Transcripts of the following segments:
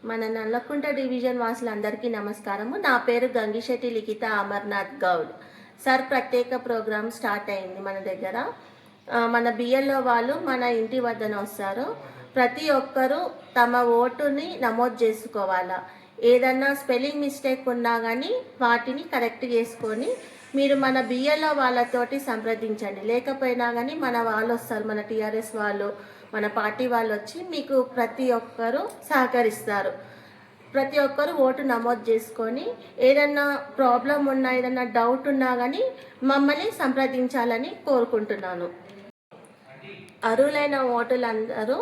మన నల్లకుంట డివిజన్ వాసులందరికీ నమస్కారము. నా పేరు గంగిశెట్టి లిఖిత అమర్నాథ్ గౌడ్. సార్ ప్రత్యేక ప్రోగ్రామ్ స్టార్ట్ అయింది మన దగ్గర. మన బిఎల్ఓ వాళ్ళు మన ఇంటి వద్దన వస్తారు. ప్రతి ఒక్కరూ తమ ఓటుని నమోదు చేసుకోవాలా. ఏదన్నా స్పెల్లింగ్ మిస్టేక్ ఉన్నా కానీ వాటిని కరెక్ట్ చేసుకొని మీరు మన బిఎల్ఓ వాళ్ళతోటి సంప్రదించండి. లేకపోయినా కానీ మన వాళ్ళు వస్తారు, మన టీఆర్ఎస్ వాళ్ళు, మన పార్టీ వాళ్ళు వచ్చి మీకు ప్రతి ఒక్కరూ సహకరిస్తారు. ప్రతి ఒక్కరూ ఓటు నమోదు చేసుకొని ఏదన్నా ప్రాబ్లం ఉన్నా, ఏదన్నా డౌట్ ఉన్నా కానీ మమ్మల్ని సంప్రదించాలని కోరుకుంటున్నాను. అర్హులైన ఓటులందరూ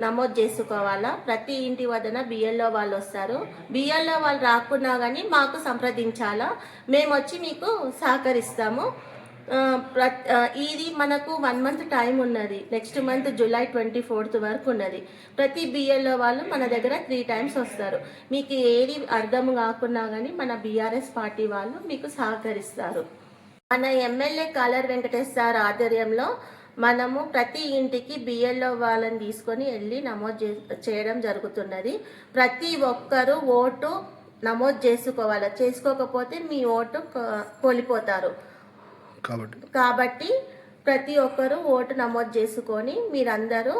నమోదు చేసుకోవాలా. ప్రతి ఇంటి వద్దన బిఎల్ఓ వాళ్ళు వస్తారు. బిఎల్ఓ వాళ్ళు రాకున్నా కానీ మాకు సంప్రదించాలా. మేము వచ్చి మీకు సహకరిస్తాము. ఇది మనకు 1 మంత్ టైం ఉన్నది. నెక్స్ట్ మంత్ జూలై 24th వరకు ఉన్నది. ప్రతి బిఎల్ఓ వాళ్ళు మన దగ్గర 3 times వస్తారు. మీకు ఏది అర్థం కాకున్నా కానీ మన బీఆర్ఎస్ పార్టీ వాళ్ళు మీకు సహకరిస్తారు. మన ఎమ్మెల్యే కాలర్ వెంకటేష్ సార్ ఆధ్వర్యంలో మనము ప్రతి ఇంటికి బిఎల్ఓ వాళ్ళని తీసుకొని వెళ్ళి నమోదు చేయడం జరుగుతున్నది. ప్రతి ఒక్కరూ ఓటు నమోదు చేసుకోవాలి. చేసుకోకపోతే మీ ఓటు కోల్పోతారు. కాబట్టి ప్రతి ఒక్కరూ ఓటు నమోదు చేసుకొని మీరందరూ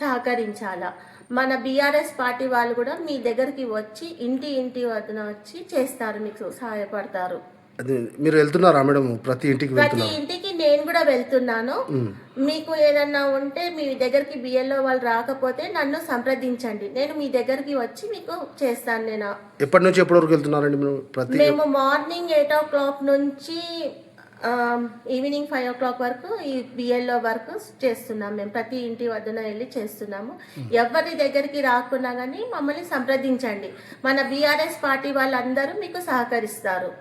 సహకరించాలా. మన బీఆర్ఎస్ పార్టీ వాళ్ళు కూడా మీ దగ్గరికి వచ్చి ఇంటి వద్దన వచ్చి చేస్తారు, మీకు సహాయపడతారు. అది మీరు వెళ్తున్నారా మేడం? ప్రతి ఇంటికి నేను కూడా వెళ్తున్నాను. మీకు ఏదన్నా ఉంటే మీ దగ్గరికి బిఎల్ఓ వాళ్ళు రాకపోతే నన్ను సంప్రదించండి. నేను మీ దగ్గరికి వచ్చి మీకు చేస్తాను. నేను ఎప్పటి నుంచి ఎప్పటి వరకు వెళ్తున్నారండి? మేము మార్నింగ్ 8 o'clock నుంచి ఈవినింగ్ 5 o'clock వరకు ఈ బిఎల్ఓ వర్క్ చేస్తున్నాం. మేము ప్రతి ఇంటి వద్దన వెళ్ళి చేస్తున్నాము. ఎవరి దగ్గరికి రాకున్నా కానీ మమ్మల్ని సంప్రదించండి. మన బీఆర్ఎస్ పార్టీ వాళ్ళందరూ మీకు సహకరిస్తారు.